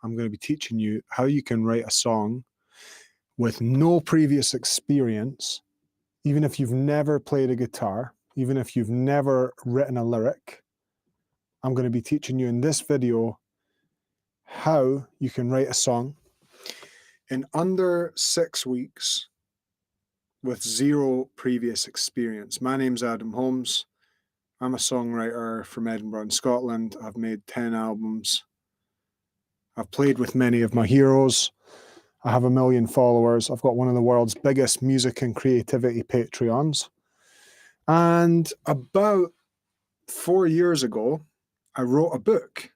I'm going to be teaching you how you can write a song with no previous experience, even if you've never played a guitar, even if you've never written a lyric. I'm going to be teaching you in this video how you can write a song in under 6 weeks with zero previous experience. My name's Adam Holmes. I'm a songwriter from Edinburgh in Scotland. I've made 10 albums. I've played with many of my heroes. I have 1 million followers. I've got one of the world's biggest music and creativity Patreons. And about 4 years ago, I wrote a book.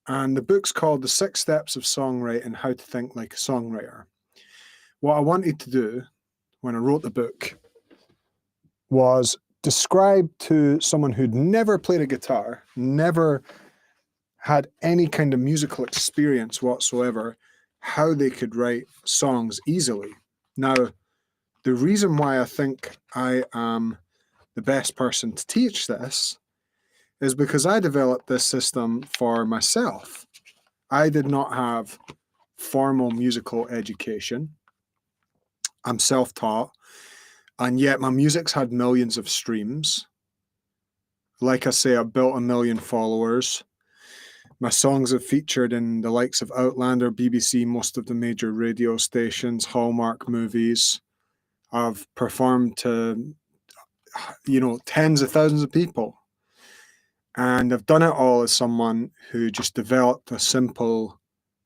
And the book's called The 6 Steps of Songwriting, How to Think Like a Songwriter. What I wanted to do when I wrote the book was describe to someone who'd never played a guitar, never had any kind of musical experience whatsoever, how they could write songs easily. Now, the reason why I think I am the best person to teach this is because I developed this system for myself. I did not have formal musical education. I'm self-taught, and yet my music's had millions of streams. Like I say, I've built 1 million followers. My songs have featured in the likes of Outlander, BBC, most of the major radio stations, Hallmark movies. I've performed to, tens of thousands of people. And I've done it all as someone who just developed a simple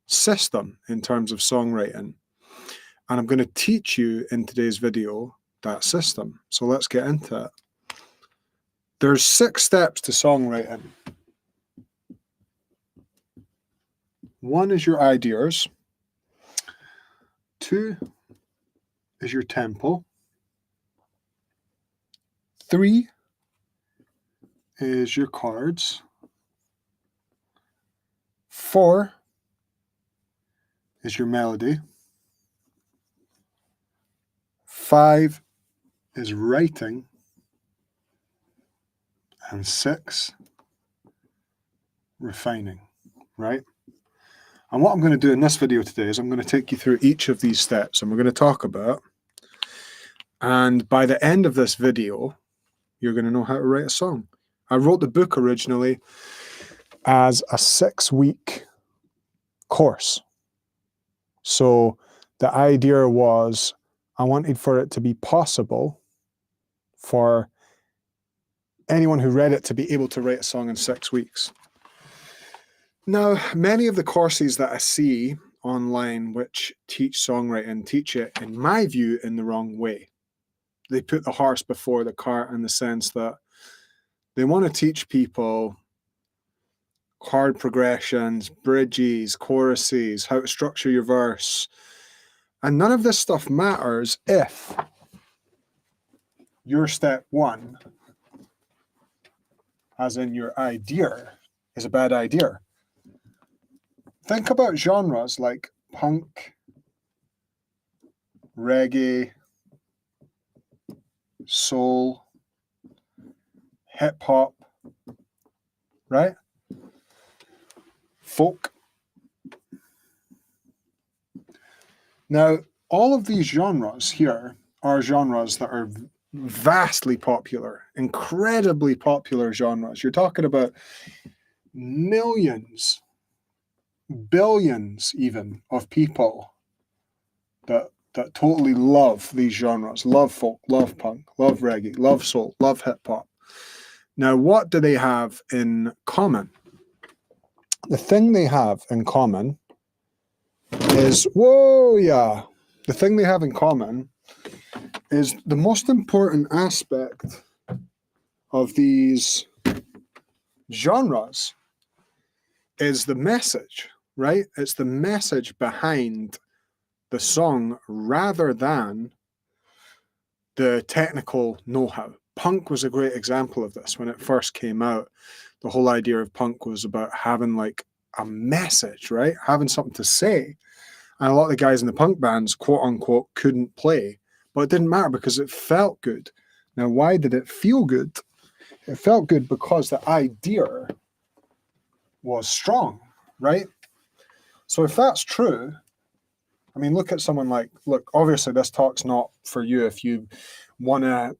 system in terms of songwriting. And I'm going to teach you in today's video that system. So let's get into it. There's 6 steps to songwriting. 1 is your ideas. 2 is your tempo. 3 is your chords. 4 is your melody. 5 is writing. And 6, refining, right? And what I'm going to do in this video today is I'm going to take you through each of these steps and we're going to talk about. And by the end of this video, you're going to know how to write a song. I wrote the book originally as a 6-week course. So the idea was I wanted for it to be possible for anyone who read it to be able to write a song in 6 weeks. Now, many of the courses that I see online which teach songwriting teach it, in my view, in the wrong way. They put the horse before the cart in the sense that they want to teach people chord progressions, bridges, choruses, how to structure your verse. And none of this stuff matters if your step 1, as in your idea, is a bad idea. Think about genres like punk, reggae, soul, hip hop, right? Folk. Now, all of these genres here are genres that are vastly popular, incredibly popular genres. You're talking about millions, billions even of people that totally love these genres, love folk, love punk, love reggae, love soul, love hip hop. Now, what do they have in common? The thing they have in common is, the thing they have in common is the most important aspect of these genres is the message, right? It's the message behind the song rather than the technical know-how. Punk was a great example of this. When it first came out, the whole idea of punk was about having like a message, right? Having something to say. And a lot of the guys in the punk bands, quote unquote, couldn't play. But it didn't matter because it felt good. Now, why did it feel good? It felt good because the idea was strong, right? So if that's true, I mean, look at someone like, look, obviously this talk's not for you if you want to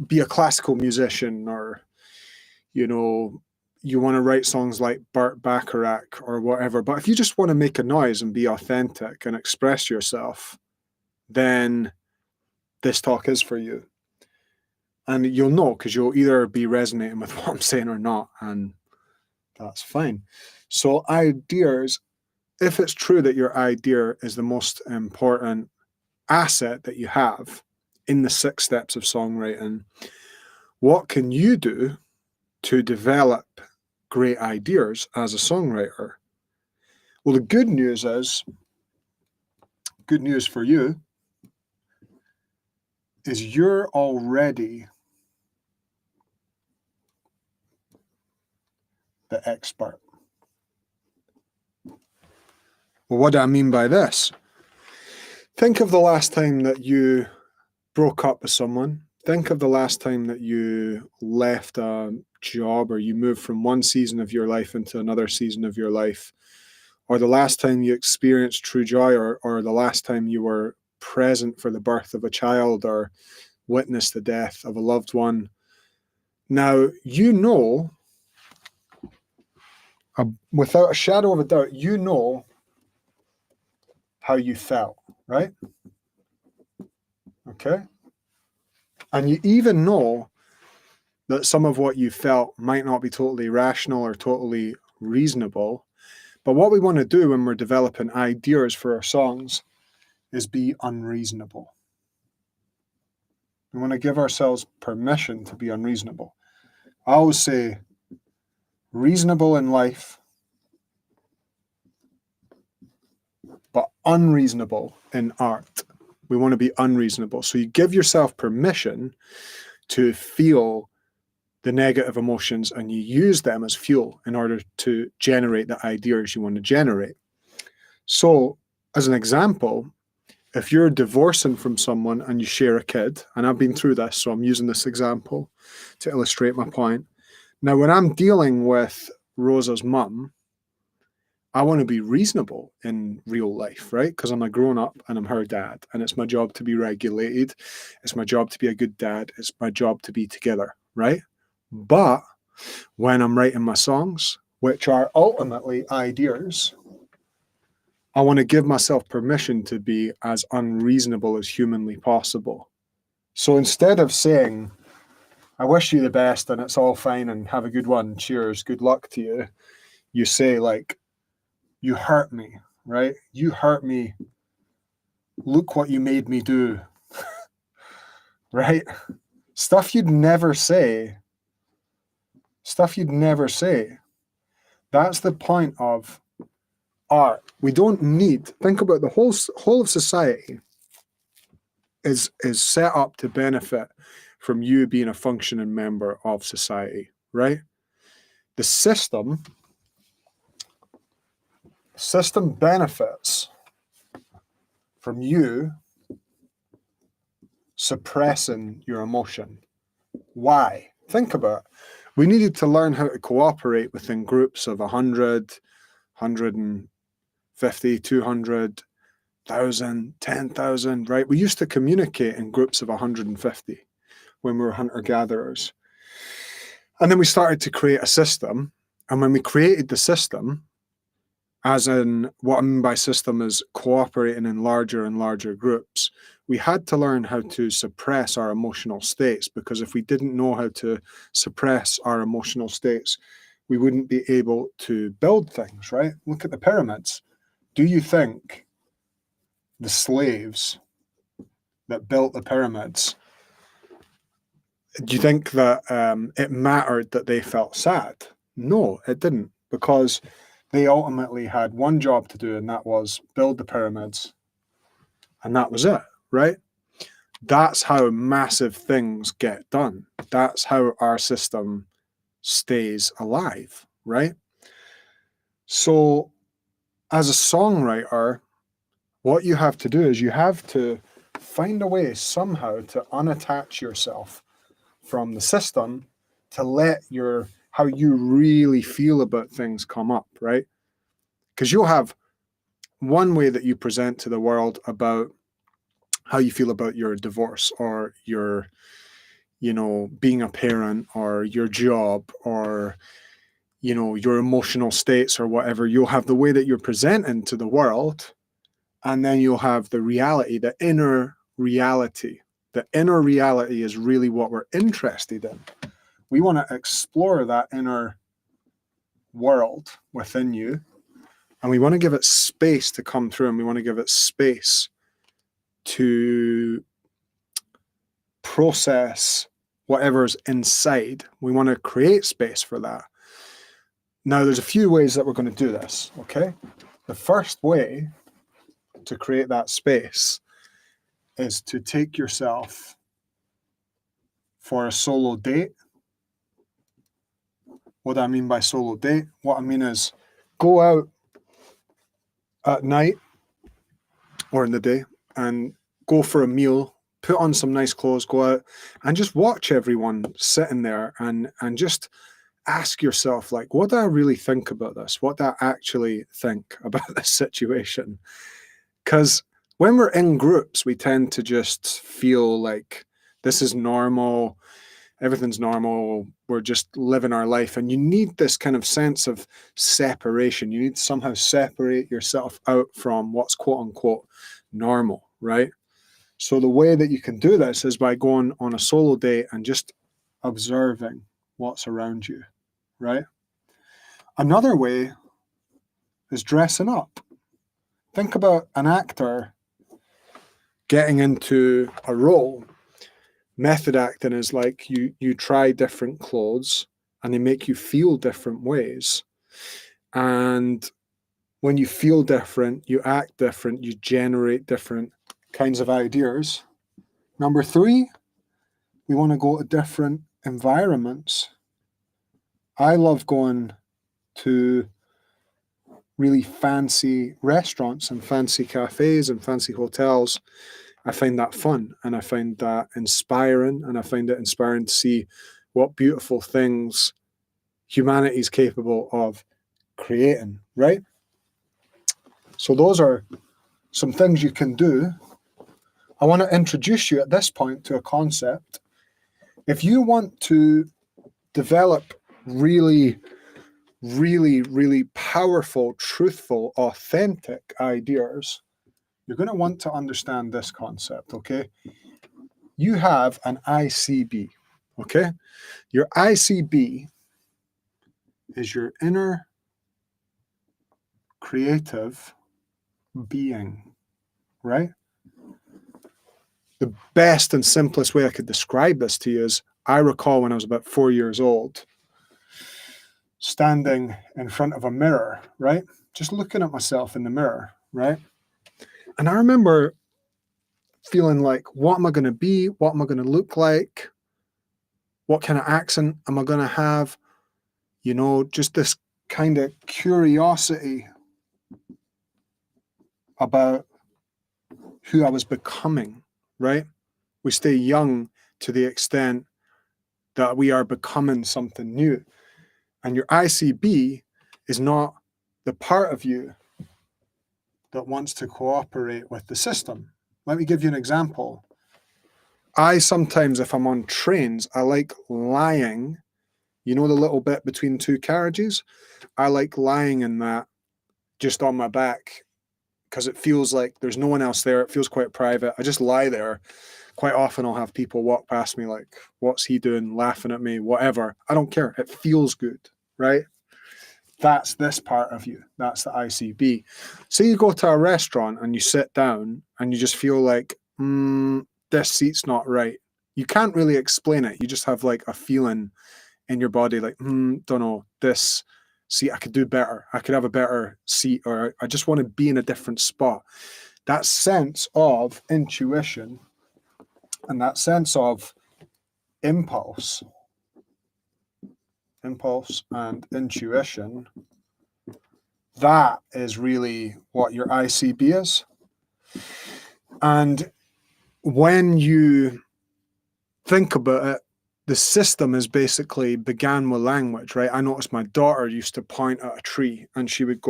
be a classical musician, or, you know, you want to write songs like Burt Bacharach or whatever. But if you just want to make a noise and be authentic and express yourself, then this talk is for you. And you'll know, because you'll either be resonating with what I'm saying or not, and that's fine. So ideas, if it's true that your idea is the most important asset that you have in the 6 steps of songwriting, what can you do to develop great ideas as a songwriter? Well, the good news for you is you're already the expert. Well, what do I mean by this? Think of the last time that you broke up with someone. Think of the last time that you left a job, or you moved from one season of your life into another season of your life, or the last time you experienced true joy, or the last time you were present for the birth of a child or witnessed the death of a loved one. Now, you know, without a shadow of a doubt, you know how you felt, right? Okay. And you even know that some of what you felt might not be totally rational or totally reasonable. But what we want to do when we're developing ideas for our songs is be unreasonable. We want to give ourselves permission to be unreasonable. I always say, reasonable in life, but unreasonable in art. We want to be unreasonable. So you give yourself permission to feel the negative emotions, and you use them as fuel in order to generate the ideas you want to generate. So, as an example, if you're divorcing from someone and you share a kid, and I've been through this, so I'm using this example to illustrate my point. Now, when I'm dealing with Rosa's mum, I want to be reasonable in real life, right? Because I'm a grown-up and I'm her dad, and it's my job to be regulated. It's my job to be a good dad. It's my job to be together, right? But when I'm writing my songs, which are ultimately ideas, I want to give myself permission to be as unreasonable as humanly possible. So instead of saying, I wish you the best and it's all fine and have a good one, cheers, good luck to you, you say, like, you hurt me, right? You hurt me. Look what you made me do. Right? Stuff you'd never say. Stuff you'd never say. That's the point of art. We don't need, think about the whole of society is set up to benefit from you being a functioning member of society, right? The system benefits from you suppressing your emotion. Why? Think about it. We needed to learn how to cooperate within groups of 100, 150, 200, 1,000, 10,000, right? We used to communicate in groups of 150 when we were hunter-gatherers. And then we started to create a system. And when we created the system, as in what I mean by system is cooperating in larger and larger groups, we had to learn how to suppress our emotional states, because if we didn't know how to suppress our emotional states, we wouldn't be able to build things, right? Look at the pyramids. Do you think the slaves that built the pyramids, do you think that it mattered that they felt sad? No, it didn't, because they ultimately had one job to do, and that was build the pyramids, and that was it, right? That's how massive things get done. That's how our system stays alive, right? So as a songwriter, what you have to do is you have to find a way somehow to unattach yourself from the system to let how you really feel about things come up, right? Because you'll have one way that you present to the world about how you feel about your divorce or your, being a parent or your job or, your emotional states or whatever. You'll have the way that you're presenting to the world, and then you'll have the reality, the inner reality. The inner reality is really what we're interested in. We want to explore that inner world within you, and we want to give it space to come through, and we want to give it space to process whatever's inside. We want to create space for that. Now, there's a few ways that we're going to do this, okay? The first way to create that space is to take yourself for a solo date. What do I mean by solo date? What I mean is go out at night or in the day and go for a meal, put on some nice clothes, go out and just watch everyone sitting there and just ask yourself, like, what do I really think about this? What do I actually think about this situation? Because when we're in groups, we tend to just feel like this is normal, everything's normal, we're just living our life. And you need this kind of sense of separation. You need to somehow separate yourself out from what's quote unquote normal, right? So the way that you can do this is by going on a solo date and just observing what's around you, right? Another way is dressing up. Think about an actor getting into a role. Method acting is like you try different clothes and they make you feel different ways. And when you feel different, you act different, you generate different kinds of ideas. Number 3, we want to go to different environments. I love going to really fancy restaurants and fancy cafes and fancy hotels. I find that fun and I find that inspiring, and I find it inspiring to see what beautiful things humanity is capable of creating, right? So those are some things you can do. I want to introduce you at this point to a concept. If you want to develop really powerful, truthful, authentic ideas, you're going to want to understand this concept, okay? You have an ICB, okay? Your ICB is your inner creative being, right? The best and simplest way I could describe this to you is, I recall when I was about 4 years old, standing in front of a mirror, right? Just looking at myself in the mirror, right? And I remember feeling like, what am I going to be? What am I going to look like? What kind of accent am I going to have? Just this kind of curiosity about who I was becoming, right? We stay young to the extent that we are becoming something new. And your ICB is not the part of you that wants to cooperate with the system. Let me give you an example. I sometimes, if I'm on trains, I like lying, the little bit between two carriages? I like lying in that, just on my back, because it feels like there's no one else there. It feels quite private. I just lie there. Quite often I'll have people walk past me like, what's he doing, laughing at me, whatever. I don't care. It feels good, right? That's this part of you. That's the ICB. Say you go to a restaurant and you sit down and you just feel like, this seat's not right. You can't really explain it. You just have like a feeling in your body like, don't know, this seat, I could do better. I could have a better seat, or I just want to be in a different spot. That sense of intuition and that sense of impulse and intuition, that is really what your ICB is. And when you think about it, the system is basically began with language, right? I noticed my daughter used to point at a tree and she would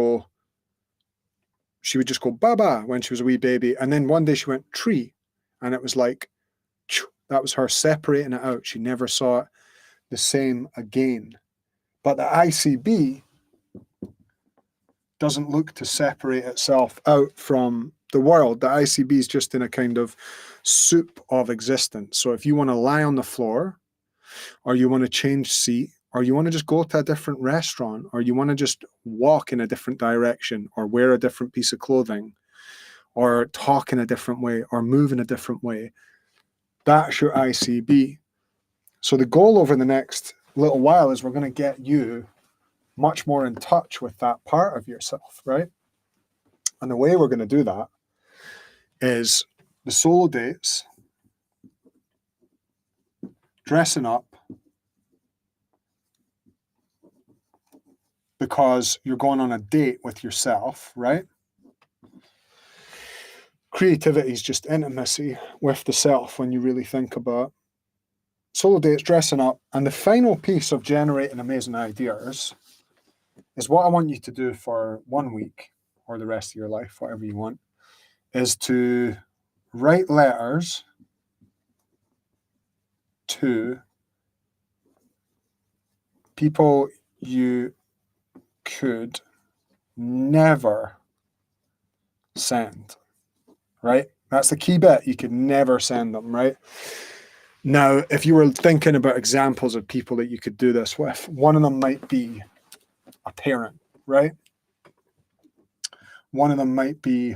she would just go baba when she was a wee baby. And then one day she went tree. And it was like, that was her separating it out. She never saw it the same again. But the ICB doesn't look to separate itself out from the world. The ICB is just in a kind of soup of existence. So if you want to lie on the floor, or you want to change seat, or you want to just go to a different restaurant, or you want to just walk in a different direction, or wear a different piece of clothing, or talk in a different way, or move in a different way, that's your ICB. So the goal over the next little while is we're going to get you much more in touch with that part of yourself, right? And the way we're going to do that is the solo dates, dressing up because you're going on a date with yourself, right? Creativity is just intimacy with the self when you really think about it. Solo dates, dressing up, and the final piece of generating amazing ideas is what I want you to do for 1 week or the rest of your life, whatever you want, is to write letters to people you could never send, right? That's the key bit. You could never send them, right? Now, if you were thinking about examples of people that you could do this with, one of them might be a parent, right? One of them might be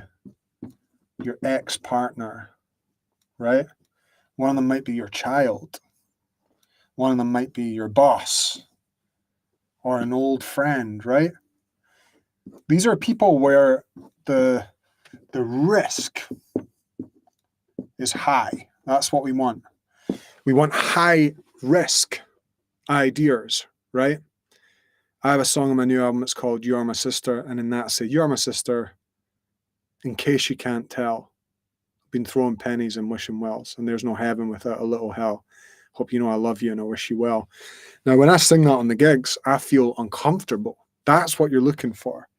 your ex-partner, right? One of them might be your child. One of them might be your boss or an old friend, right? These are people where the risk is high. That's what we want. We want high risk ideas, right? I have a song on my new album, it's called You Are My Sister, and in that I say, you are my sister, in case you can't tell. I've been throwing pennies and wishing wells, and there's no heaven without a little hell. Hope you know I love you and I wish you well. Now, when I sing that on the gigs, I feel uncomfortable. That's what you're looking for.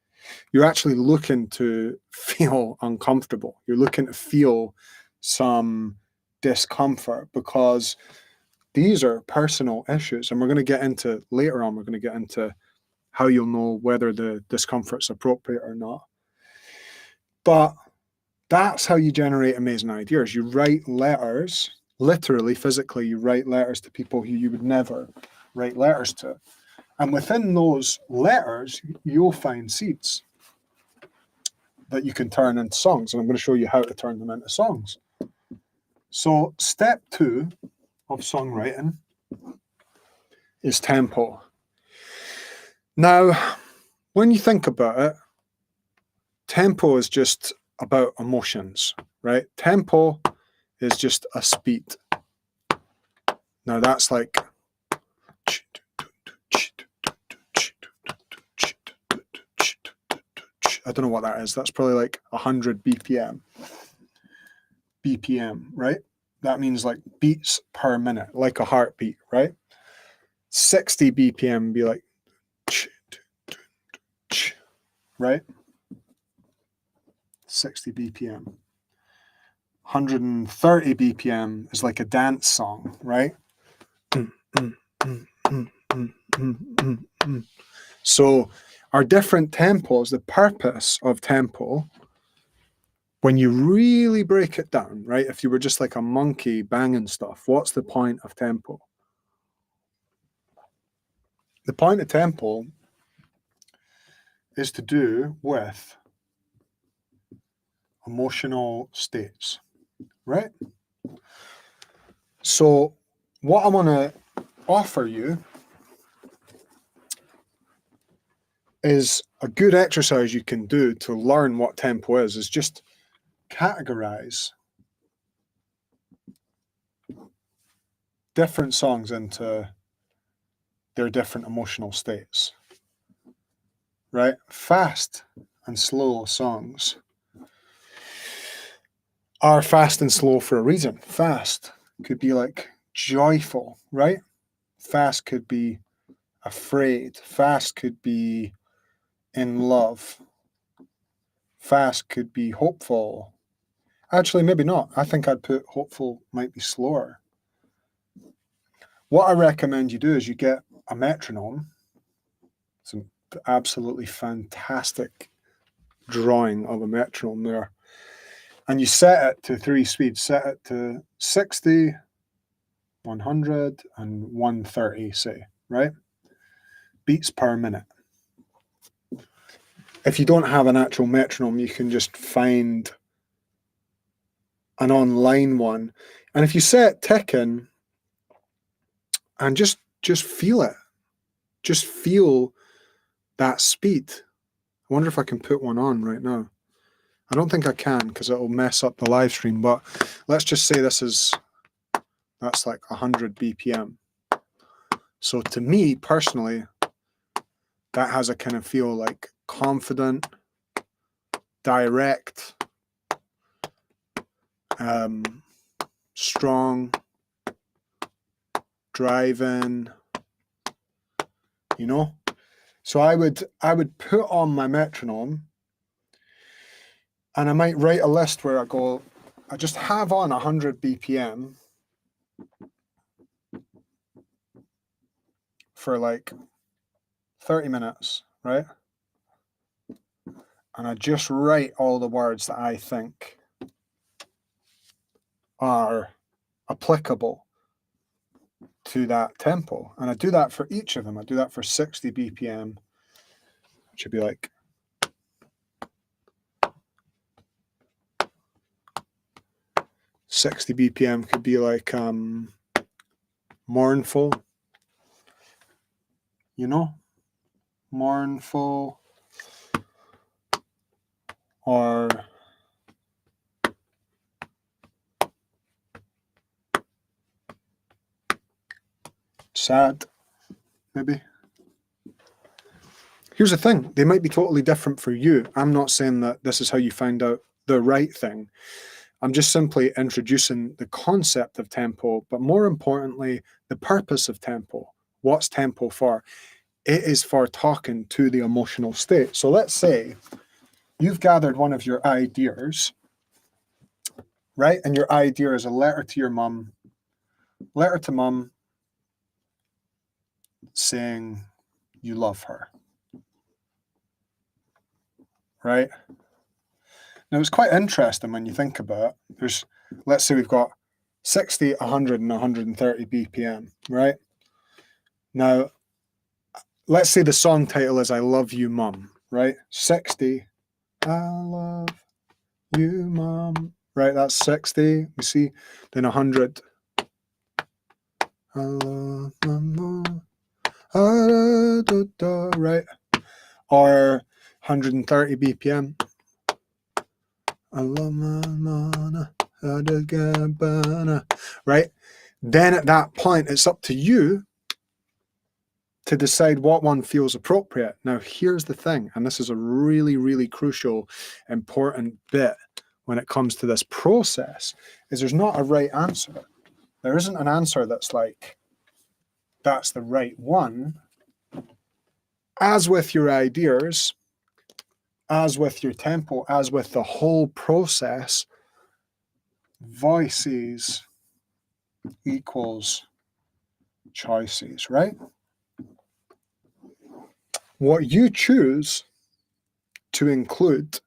You're actually looking to feel uncomfortable. You're looking to feel some discomfort because these are personal issues. And we're going to get into later on, we're going to get into how you'll know whether the discomfort's appropriate or not. But that's how you generate amazing ideas. You write letters, literally, physically, you write letters to people who you would never write letters to. And within those letters, you'll find seeds that you can turn into songs. And I'm going to show you how to turn them into songs. So step 2 of songwriting is tempo. Now, when you think about it, tempo is just about emotions, right? Tempo is just a speed. Now that's like, I don't know what that is. That's probably like 100 BPM. BPM, right? That means like beats per minute, like a heartbeat, right? 60 BPM would be like, right? 60 BPM. 130 BPM is like a dance song, right? So our different tempos, the purpose of tempo, when you really break it down, right? If you were just like a monkey banging stuff, what's the point of tempo? The point of tempo is to do with emotional states, right? So what I want to offer you is a good exercise you can do to learn what tempo is just categorize different songs into their different emotional states, right? Fast and slow songs are fast and slow for a reason. Fast could be like joyful, right? Fast could be afraid. Fast could be in love. Fast could be hopeful. Actually, maybe not. I think I'd put hopeful might be slower. What I recommend you do is you get a metronome. It's an absolutely fantastic drawing of a metronome there. And you set it to 3 speeds. Set it to 60, 100, and 130, say, right? Beats per minute. If you don't have an actual metronome, you can just find an online one. And if you set ticking and just feel it, just feel that speed. I wonder if I can put one on right now. I don't think I can because it'll mess up the live stream, but let's just say that's like 100 BPM. So to me personally, that has a kind of feel like confident, direct, strong, driving, you know? So I would put on my metronome and I might write a list where I just have on 100 BPM for like 30 minutes, right? And I just write all the words that I think are applicable to that tempo. And I do that for each of them. I do that for 60 BPM, which would be like $60 BPM could be like mournful, you know, mournful, or sad, maybe. Here's the thing, they might be totally different for you. I'm not saying that this is how you find out the right thing. I'm just simply introducing the concept of tempo, but more importantly, the purpose of tempo. What's tempo for? It is for talking to the emotional state. So let's say you've gathered one of your ideas, right? And your idea is a letter to your mum, letter to mum saying you love her, right? Now, it's quite interesting when you think about it. Let's say we've got 60, 100, and 130 BPM, right? Now, let's say the song title is I Love You, Mum, right? 60, I love you, Mum, right? That's 60, we see. Then 100, I love my mum, right? Or 130 BPM. I love my mama, right? Then at that point, it's up to you to decide what one feels appropriate. Now, here's the thing, and this is a really, really crucial, important bit when it comes to this process, is there's not a right answer. There isn't an answer that's like, that's the right one. As with your ideas, as with your tempo, as with the whole process, voices equals choices, right? What you choose to include,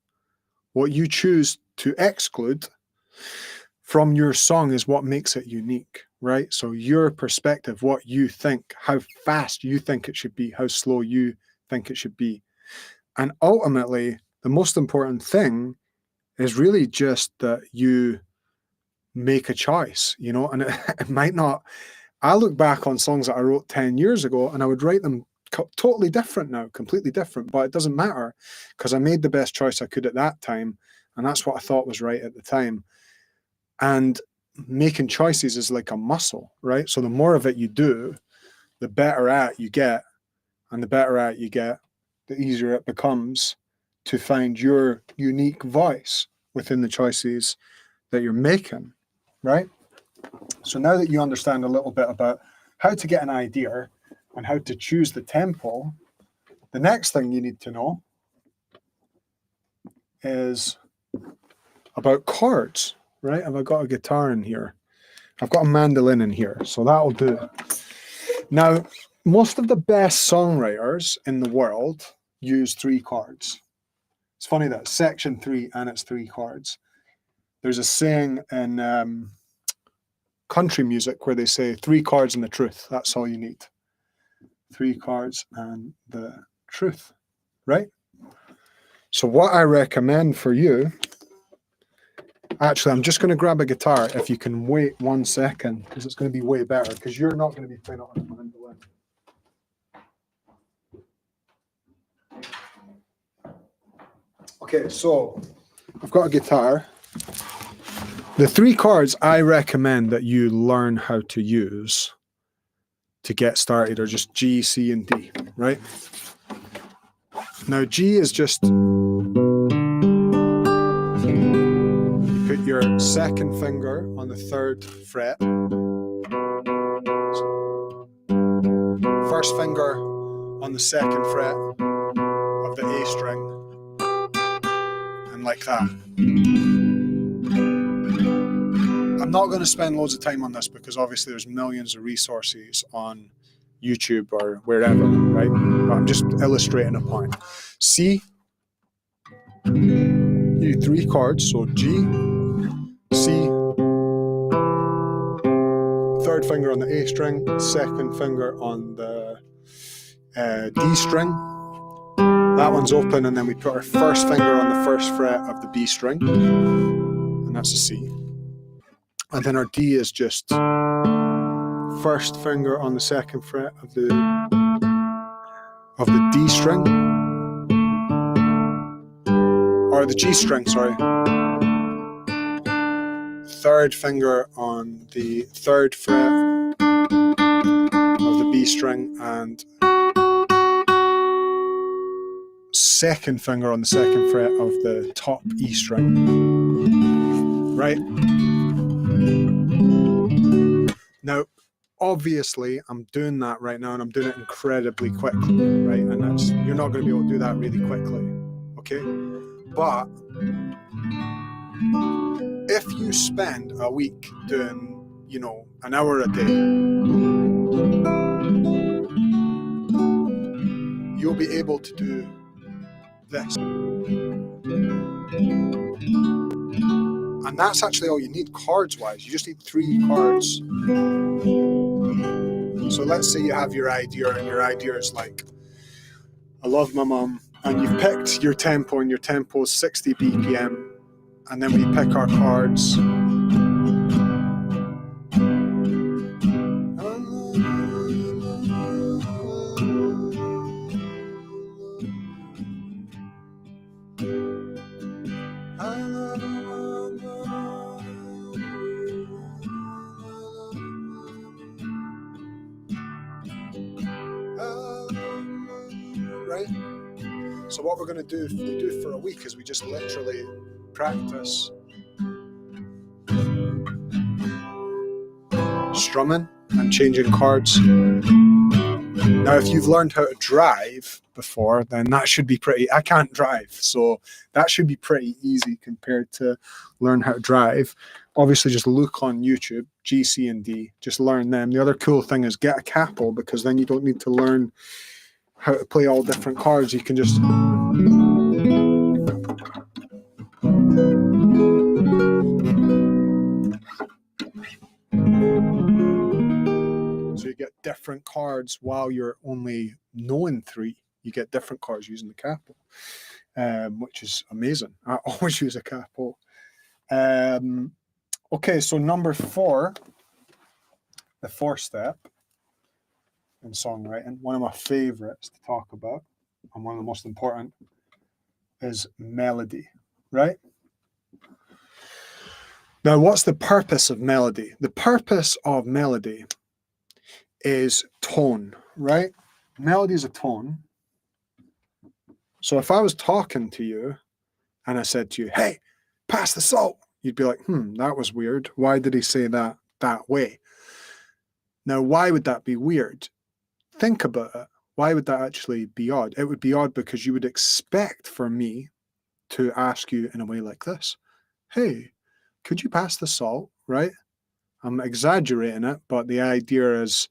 what you choose to exclude from your song is what makes it unique, right? So your perspective, what you think, how fast you think it should be, how slow you think it should be. And ultimately, the most important thing is really just that you make a choice, you know, and it might not. I look back on songs that I wrote 10 years ago and I would write them totally different now, completely different, but it doesn't matter because I made the best choice I could at that time. And that's what I thought was right at the time. And making choices is like a muscle, right? So the more of it you do, the better at you get. And the better at you get, the easier it becomes to find your unique voice within the choices that you're making, right? So now that you understand a little bit about how to get an idea and how to choose the tempo, the next thing you need to know is about chords, right? Have I got a guitar in here? I've got a mandolin in here, so that'll do. Now, most of the best songwriters in the world use 3 chords. It's funny that section 3 and it's 3 chords. There's a saying in country music where they say 3 chords and the truth. That's all you need. 3 chords and the truth, right? So what I recommend for you, actually, I'm just going to grab a guitar. If you can wait 1 second, because it's going to be way better, because you're not going to be playing it on a mandolin. Okay, so I've got a guitar. The 3 chords I recommend that you learn how to use to get started are just G, C, and D, right? Now, G is just, you put your 2nd finger on the 3rd fret, 1st finger on the 2nd fret of the A string, and like that. I'm not going to spend loads of time on this because obviously there's millions of resources on YouTube or wherever, right? But I'm just illustrating a point. C, you do 3 chords, so G, C, 3rd finger on the A string, 2nd finger on the D string. That one's open, and then we put our 1st finger on the 1st fret of the B string, and that's a C. And then our D is just 1st finger on the 2nd fret of the D string, or the G string, sorry. 3rd finger on the 3rd fret of the B string, and 2nd finger on the 2nd fret of the top E string, right? Now, obviously, I'm doing that right now, and I'm doing it incredibly quickly, right? And you're not going to be able to do that really quickly, okay? But if you spend a week doing, an hour a day, you'll be able to do this. And that's actually all you need chords-wise. You just need 3 chords. So let's say you have your idea, and your idea is like, I love my mum, and you've picked your tempo, and your tempo is 60 BPM, and then we pick our chords. Right? So what we're going to do, if we do for a week, is we just literally practice strumming and changing chords. Now, if you've learned how to drive before, then that should be pretty, I can't drive, so that should be pretty easy compared to learn how to drive. Obviously, just look on YouTube, G, C, and D, just learn them. The other cool thing is get a capo, because then you don't need to learn how to play all different chords. You can just so you get different chords while you're only knowing 3. You get different chords using the capo, which is amazing. I always use a capo. Okay, so number 4, the 4th step in songwriting, one of my favorites to talk about, and one of the most important, is melody, right? Now, what's the purpose of melody? The purpose of melody is tone, right? Melody is a tone. So if I was talking to you and I said to you, hey, pass the salt, you'd be like, that was weird. Why did he say that way? Now, why would that be weird? Think about it. Why would that actually be odd? It would be odd because you would expect for me to ask you in a way like this. Hey, could you pass the salt, right? I'm exaggerating it, but the idea is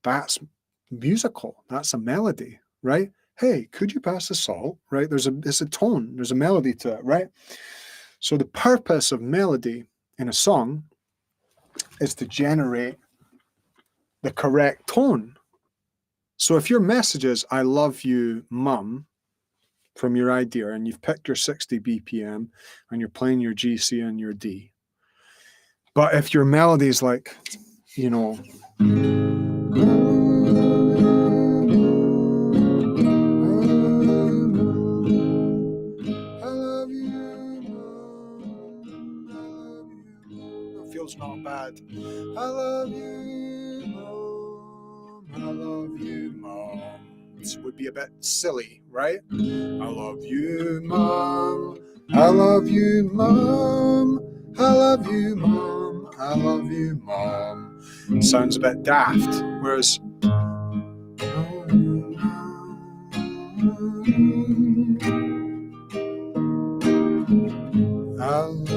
that's musical. That's a melody, right? Hey, could you pass the salt, right? It's a tone, there's a melody to it, right? So the purpose of melody in a song is to generate the correct tone. So if your message is, I love you, mum, from your idea, and you've picked your 60 BPM and you're playing your G, C, and your D. But if your melody is like, you know, it feels not bad. I love you, mom. I love you, mom. It would be a bit silly, right? I love you, mom. I love you, mom. I love you, mom. I love you, mom. Sounds a bit daft. Whereas I love you, mom.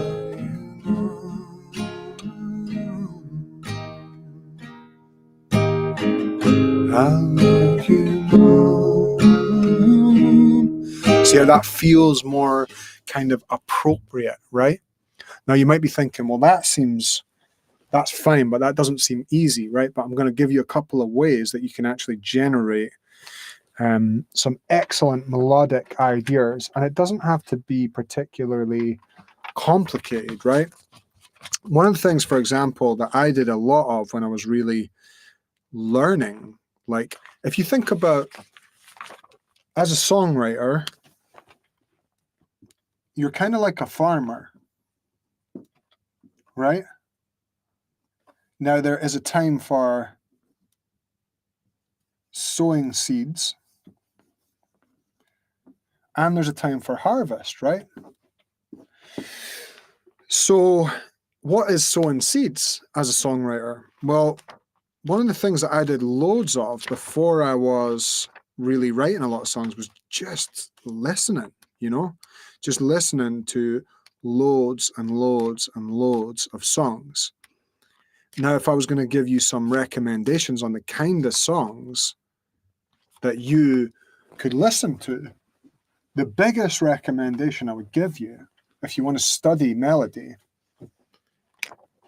I love you, mom. See how that feels more kind of appropriate, right? Now you might be thinking, well, that's fine, but that doesn't seem easy, right? But I'm going to give you a couple of ways that you can actually generate some excellent melodic ideas, and it doesn't have to be particularly complicated, right? One of the things, for example, that I did a lot of when I was really learning, like if you think about as a songwriter, you're kind of like a farmer, right? Now there is a time for sowing seeds and there's a time for harvest, right? So what is sowing seeds as a songwriter? Well, one of the things that I did loads of before I was really writing a lot of songs was just listening, just listening to loads and loads and loads of songs. Now, if I was going to give you some recommendations on the kind of songs that you could listen to, the biggest recommendation I would give you, if you want to study melody,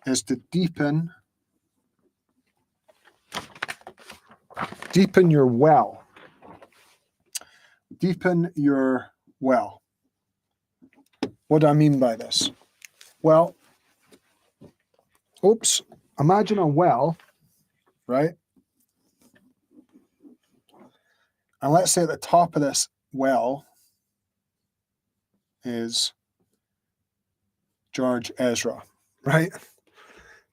is to deepen your well. Deepen your well. What do I mean by this? Well, imagine a well, right? And let's say at the top of this well is George Ezra, right?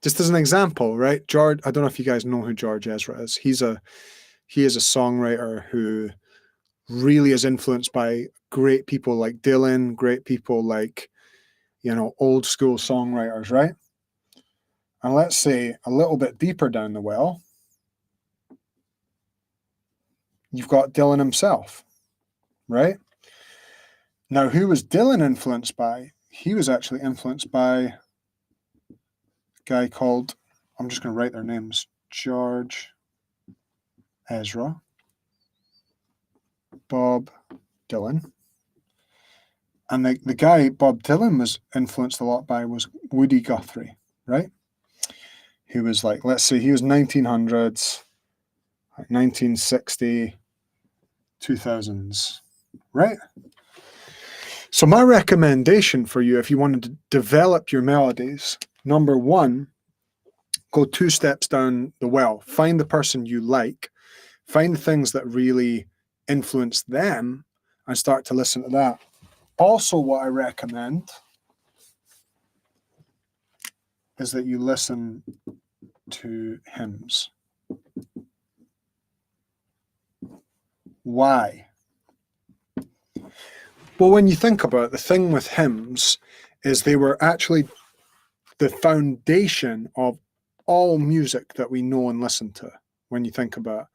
Just as an example, right? George, I don't know if you guys know who George Ezra is. He is a songwriter who really is influenced by great people like Dylan, great people like, old school songwriters, right? And let's say a little bit deeper down the well, you've got Dylan himself, right? Now, who was Dylan influenced by? He was actually influenced by a guy called, I'm just going to write their names, George Ezra, Bob Dylan. And the guy Bob Dylan was influenced a lot by was Woody Guthrie, right? He was like, let's say he was 1900s, 1960, 2000s, right? So my recommendation for you, if you wanted to develop your melodies, number one, go 2 steps down the well. Find the person you like. Find the things that really influence them and start to listen to that. Also, what I recommend is that you listen to hymns. Why? Well, when you think about it, the thing with hymns is they were actually the foundation of all music that we know and listen to. When you think about it,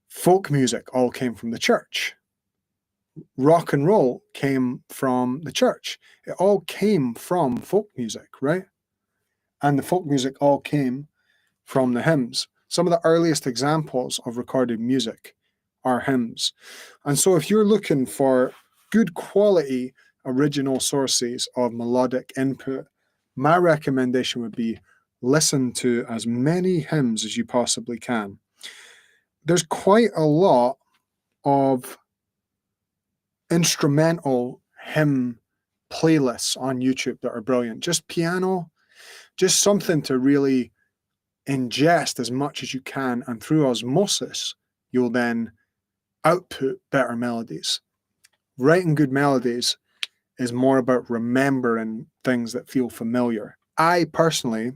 folk music all came from the church, rock and roll came from the church. It all came from folk music, right? And the folk music all came from the hymns. Some of the earliest examples of recorded music are hymns. And so if you're looking for good quality original sources of melodic input, my recommendation would be listen to as many hymns as you possibly can. There's quite a lot of instrumental hymn playlists on YouTube that are brilliant. Just piano, just something to really ingest as much as you can, and through osmosis, you'll then output better melodies. Writing good melodies is more about remembering things that feel familiar. I personally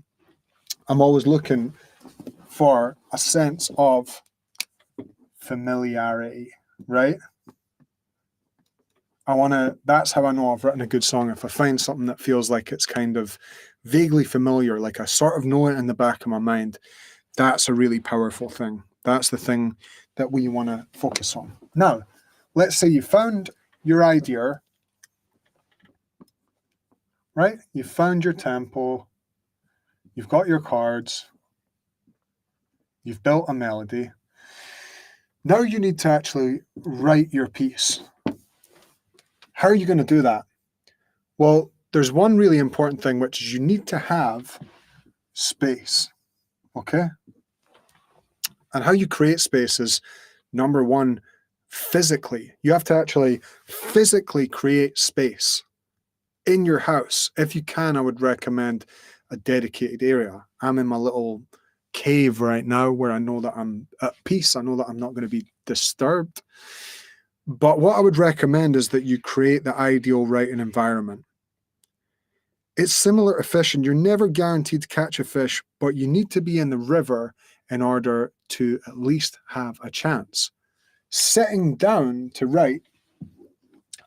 am always looking for a sense of familiarity, right? That's how I know I've written a good song. If I find something that feels like it's kind of vaguely familiar, like I sort of know it in the back of my mind, that's a really powerful thing. That's the thing that we want to focus on. Now, let's say you found your idea, right? You found your tempo, you've got your chords, you've built a melody. Now you need to actually write your piece. How are you going to do that? Well, there's one really important thing, which is you need to have space, okay? And how you create space is, number one, physically. You have to actually physically create space in your house. If you can, I would recommend a dedicated area. I'm in my little cave right now where I know that I'm at peace. I know that I'm not going to be disturbed. But what I would recommend is that you create the ideal writing environment. It's similar to fishing. You're never guaranteed to catch a fish, but you need to be in the river in order to at least have a chance. Sitting down to write,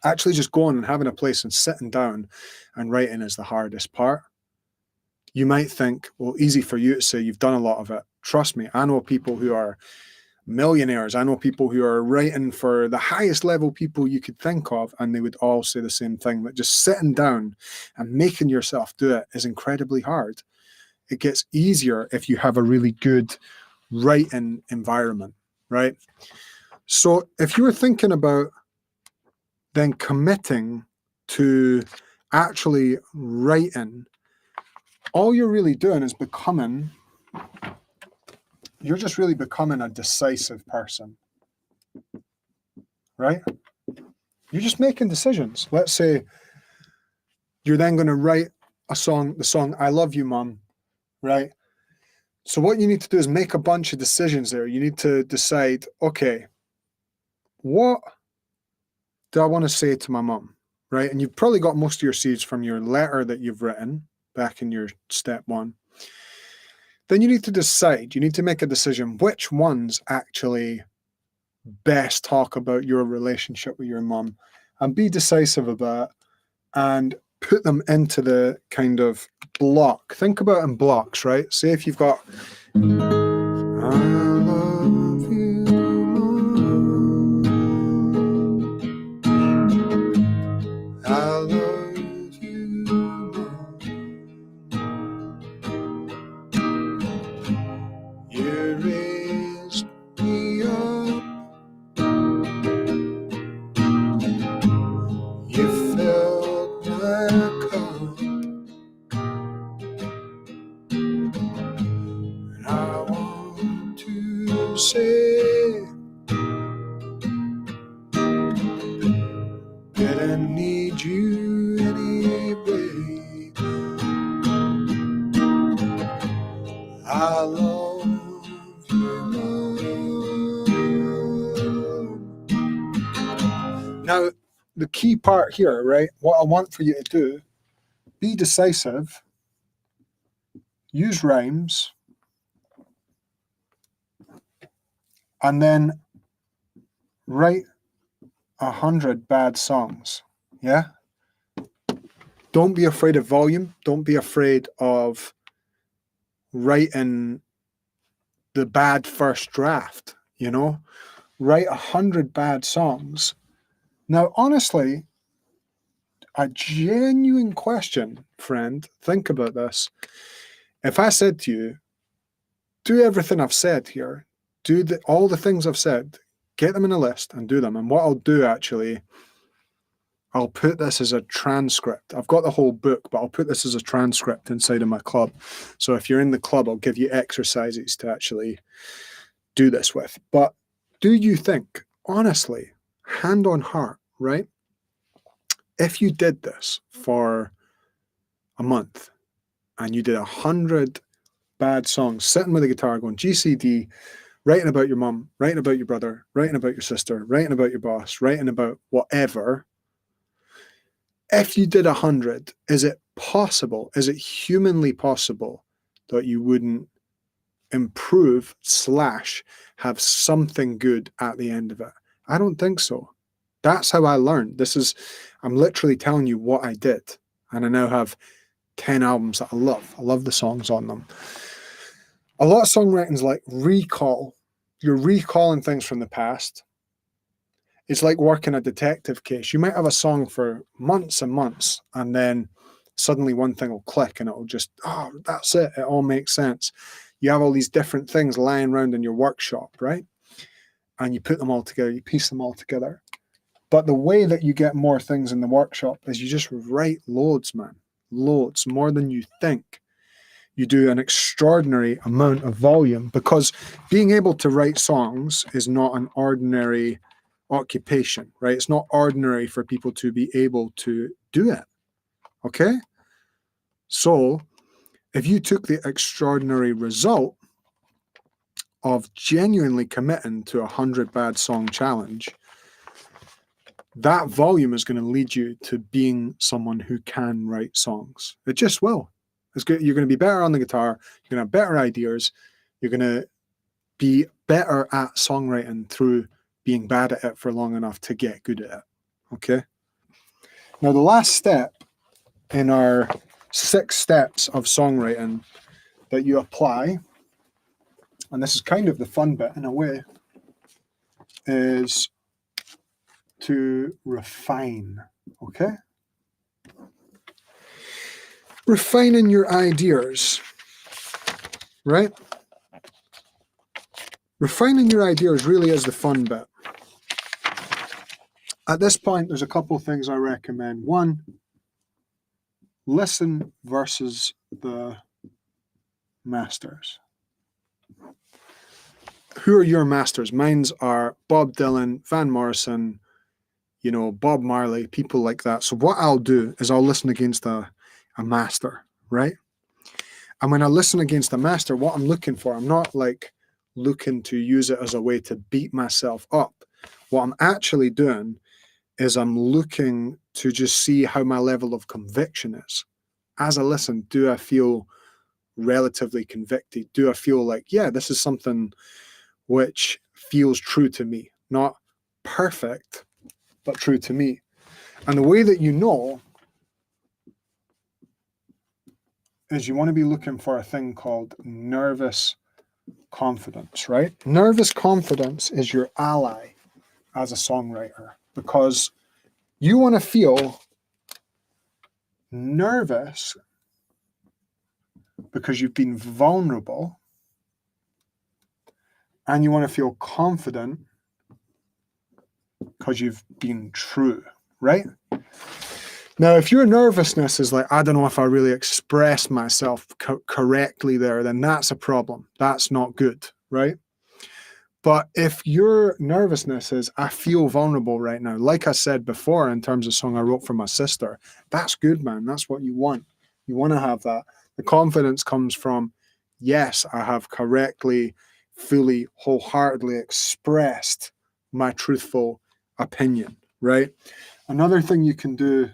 actually just going and having a place and sitting down and writing is the hardest part. You might think, well, easy for you to say, you've done a lot of it. Trust me, I know people who are millionaires. I know people who are writing for the highest level people you could think of, and they would all say the same thing, that just sitting down and making yourself do it is incredibly hard. It gets easier if you have a really good writing environment, right? So if you were thinking about then committing to actually writing, all you're really doing is you're just really becoming a decisive person, right? You're just making decisions. Let's say you're then going to write the song, I Love You, Mom, right? So what you need to do is make a bunch of decisions there. You need to decide, okay, what do I want to say to my mom, right? And you've probably got most of your seeds from your letter that you've written back in your step one. Then you need to decide, you need to make a decision, which ones actually best talk about your relationship with your mom, and be decisive about it and put them into the kind of block. Think about it in blocks, right? Say if you've got, I love you, Mom. I love you, Mom. You raised me up. You filled my cup. And I want to say that I need you anyway. I love you, Mom. Now, the key part here, right? What I want for you to do, be decisive, use rhymes, and then write 100 bad songs. Yeah? Don't be afraid of volume. Don't be afraid of writing the bad first draft, you know? Write 100 bad songs Now, honestly, a genuine question, friend, think about this. If I said to you, do everything I've said here, do all the things I've said, get them in a list and do them. And what I'll do actually, I'll put this as a transcript. I've got the whole book, but I'll put this as a transcript inside of my club. So if you're in the club, I'll give you exercises to actually do this with. But do you think, honestly, hand on heart, right? If you did this for a month and you did 100 bad songs, sitting with a guitar going GCD, writing about your mum, writing about your brother, writing about your sister, writing about your boss, writing about whatever. If you did 100, is it possible? Is it humanly possible that you wouldn't improve / have something good at the end of it? I don't think so. That's how I learned. I'm literally telling you what I did. And I now have 10 albums that I love. I love the songs on them. A lot of songwriting is like recall. You're recalling things from the past. It's like working a detective case. You might have a song for months and months, and then suddenly one thing will click and it'll just, oh, that's it. It all makes sense. You have all these different things lying around in your workshop, right? And you put them all together, you piece them all together. But the way that you get more things in the workshop is you just write loads, man. Loads, more than you think. You do an extraordinary amount of volume, because being able to write songs is not an ordinary occupation, right? It's not ordinary for people to be able to do it. Okay? So if you took the extraordinary result of genuinely committing to 100 bad song challenge, that volume is going to lead you to being someone who can write songs. It just will. It's good. You're going to be better on the guitar. You're going to have better ideas. You're going to be better at songwriting through being bad at it for long enough to get good at it. Okay? Now, the last step in our 6 steps of songwriting that you apply, and this is kind of the fun bit in a way, is to refine. Okay? Refining your ideas, right? Refining your ideas really is the fun bit. At this point, there's a couple of things I recommend. One, listen versus the masters. Who are your masters? Mine's are Bob Dylan, Van Morrison, Bob Marley, people like that. So what I'll do is I'll listen against a master, right? And when I listen against a master, what I'm looking for, I'm not like looking to use it as a way to beat myself up. What I'm actually doing is I'm looking to just see how my level of conviction is. As I listen, do I feel relatively convicted? Do I feel like, yeah, this is something which feels true to me? Not perfect, but true to me. And the way that you know is you want to be looking for a thing called nervous confidence, right? Nervous confidence is your ally as a songwriter, because you want to feel nervous because you've been vulnerable, and you want to feel confident because you've been true, right? Now, if your nervousness is like, I don't know if I really expressed myself correctly there, then that's a problem. That's not good, right? But if your nervousness is, I feel vulnerable right now, like I said before in terms of song I wrote for my sister, that's good, man. That's what you want. You want to have that. The confidence comes from, yes, I have correctly, fully, wholeheartedly expressed my truthful opinion, right? Another thing you can do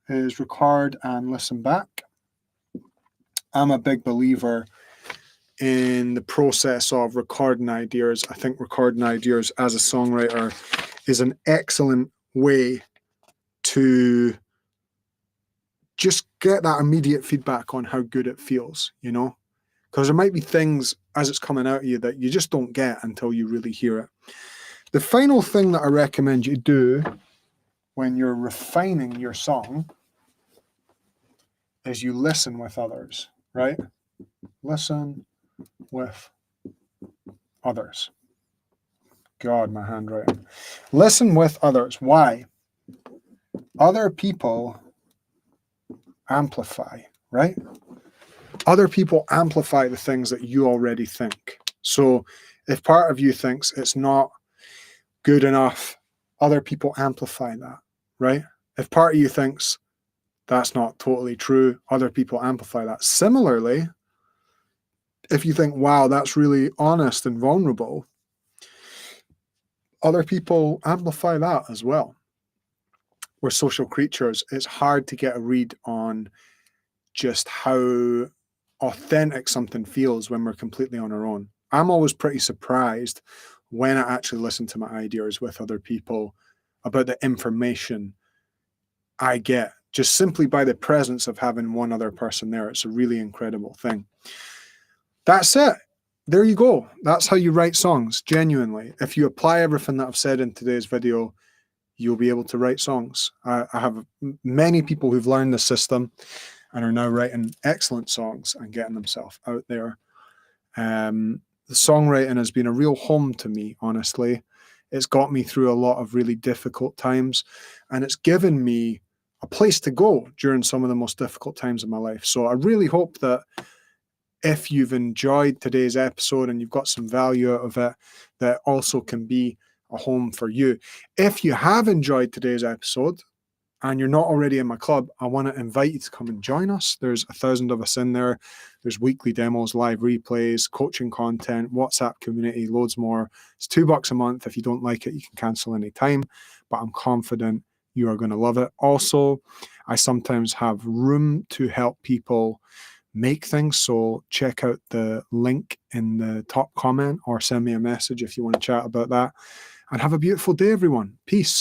is record and listen back. I'm a big believer in the process of recording ideas. I think recording ideas as a songwriter is an excellent way to just get that immediate feedback on how good it feels, because there might be things as it's coming out of you that you just don't get until you really hear it. The final thing that I recommend you do when you're refining your song is you listen with others, right? Listen with others. God, my handwriting. Listen with others. Why? Other people amplify, right? Other people amplify the things that you already think. So if part of you thinks it's not good enough, other people amplify that, right? If part of you thinks that's not totally true, other people amplify that. Similarly, if you think, wow, that's really honest and vulnerable, other people amplify that as well. We're social creatures. It's hard to get a read on just how authentic something feels when we're completely on our own. I'm always pretty surprised when I actually listen to my ideas with other people about the information I get just simply by the presence of having one other person there. It's a really incredible thing. That's it. There you go. That's how you write songs, genuinely. If you apply everything that I've said in today's video, you'll be able to write songs. I have many people who've learned the system and are now writing excellent songs and getting themselves out there. The songwriting has been a real home to me, honestly. It's got me through a lot of really difficult times, and it's given me a place to go during some of the most difficult times of my life. So I really hope that if you've enjoyed today's episode and you've got some value out of it, that also can be a home for you. If you have enjoyed today's episode and you're not already in my club, I want to invite you to come and join us. There's 1,000 of us in there. There's weekly demos, live replays, coaching content, WhatsApp community, loads more. It's $2 a month. If you don't like it, you can cancel any time, but I'm confident you are going to love it. Also, I sometimes have room to help people make things. So check out the link in the top comment or send me a message if you want to chat about that. And have a beautiful day, everyone. Peace.